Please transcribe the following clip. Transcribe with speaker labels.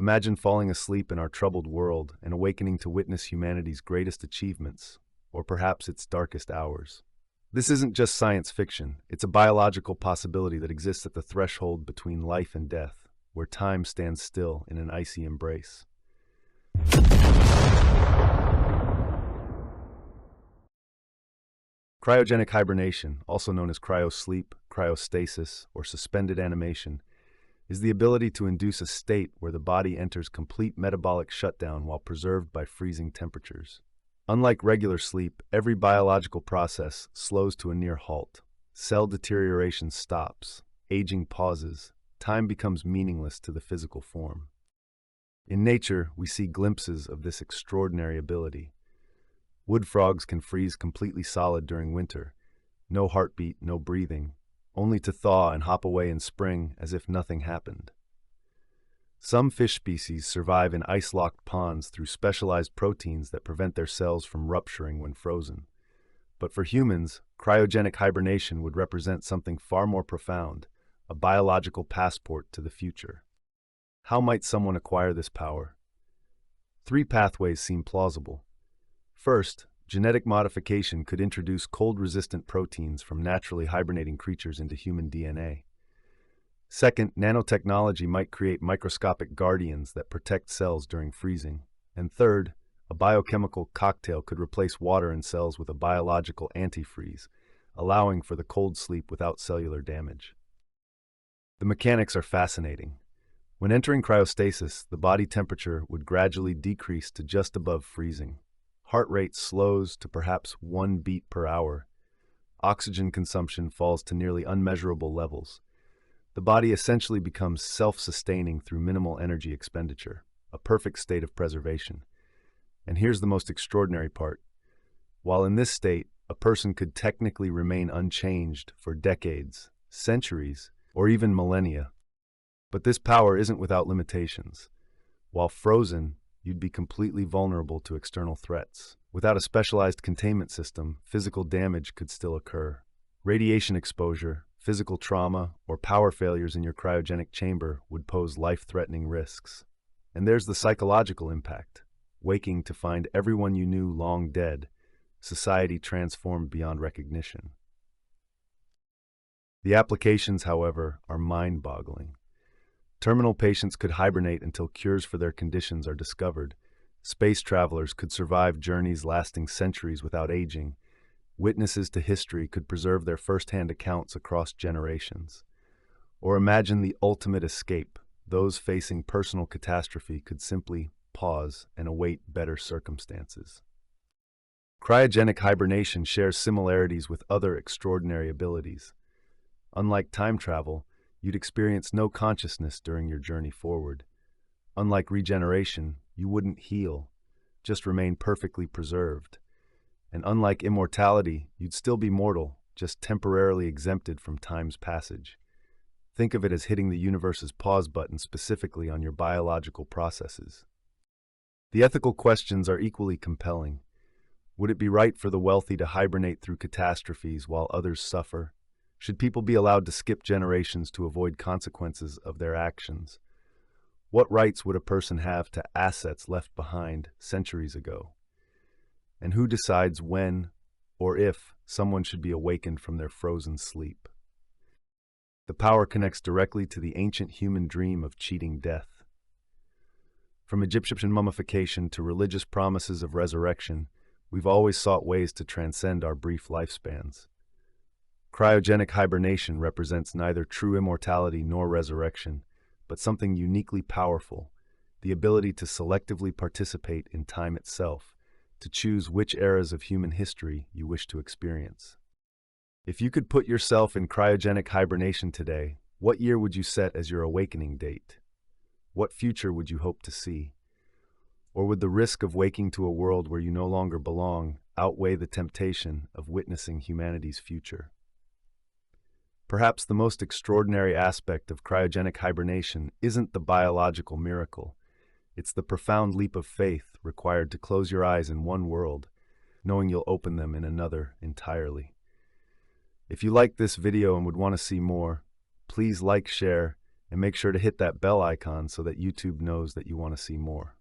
Speaker 1: Imagine falling asleep in our troubled world and awakening to witness humanity's greatest achievements, or perhaps its darkest hours. This isn't just science fiction, it's a biological possibility that exists at the threshold between life and death, where time stands still in an icy embrace. Cryogenic hibernation, also known as cryosleep, cryostasis, or suspended animation, is the ability to induce a state where the body enters complete metabolic shutdown while preserved by freezing temperatures. Unlike regular sleep, every biological process slows to a near halt. Cell deterioration stops, aging pauses, time becomes meaningless to the physical form. In nature, we see glimpses of this extraordinary ability. Wood frogs can freeze completely solid during winter. No heartbeat, no breathing, only to thaw and hop away in spring as if nothing happened. Some fish species survive in ice-locked ponds through specialized proteins that prevent their cells from rupturing when frozen. But for humans, cryogenic hibernation would represent something far more profound, a biological passport to the future. How might someone acquire this power? 3 pathways seem plausible. First, genetic modification could introduce cold-resistant proteins from naturally hibernating creatures into human DNA. Second, nanotechnology might create microscopic guardians that protect cells during freezing. And third, a biochemical cocktail could replace water in cells with a biological antifreeze, allowing for the cold sleep without cellular damage. The mechanics are fascinating. When entering cryostasis, the body temperature would gradually decrease to just above freezing. Heart rate slows to perhaps 1 beat per hour. Oxygen consumption falls to nearly unmeasurable levels. The body essentially becomes self-sustaining through minimal energy expenditure, a perfect state of preservation. And here's the most extraordinary part. While in this state, a person could technically remain unchanged for decades, centuries, or even millennia. But this power isn't without limitations. While frozen, you'd be completely vulnerable to external threats. Without a specialized containment system, physical damage could still occur. Radiation exposure, physical trauma, or power failures in your cryogenic chamber would pose life-threatening risks. And there's the psychological impact. Waking to find everyone you knew long dead, society transformed beyond recognition. The applications, however, are mind-boggling. Terminal patients could hibernate until cures for their conditions are discovered. Space travelers could survive journeys lasting centuries without aging. Witnesses to history could preserve their first-hand accounts across generations. Or imagine the ultimate escape. Those facing personal catastrophe could simply pause and await better circumstances. Cryogenic hibernation shares similarities with other extraordinary abilities. Unlike time travel, you'd experience no consciousness during your journey forward. Unlike regeneration, you wouldn't heal, just remain perfectly preserved. And unlike immortality, you'd still be mortal, just temporarily exempted from time's passage. Think of it as hitting the universe's pause button specifically on your biological processes. The ethical questions are equally compelling. Would it be right for the wealthy to hibernate through catastrophes while others suffer? Should people be allowed to skip generations to avoid consequences of their actions? What rights would a person have to assets left behind centuries ago? And who decides when or if someone should be awakened from their frozen sleep? The power connects directly to the ancient human dream of cheating death. From Egyptian mummification to religious promises of resurrection, we've always sought ways to transcend our brief lifespans. Cryogenic hibernation represents neither true immortality nor resurrection, but something uniquely powerful, the ability to selectively participate in time itself, to choose which eras of human history you wish to experience. If you could put yourself in cryogenic hibernation today, what year would you set as your awakening date? What future would you hope to see? Or would the risk of waking to a world where you no longer belong outweigh the temptation of witnessing humanity's future? Perhaps the most extraordinary aspect of cryogenic hibernation isn't the biological miracle. It's the profound leap of faith required to close your eyes in one world, knowing you'll open them in another entirely. If you liked this video and would want to see more, please like, share, And make sure to hit that bell icon so that YouTube knows that you want to see more.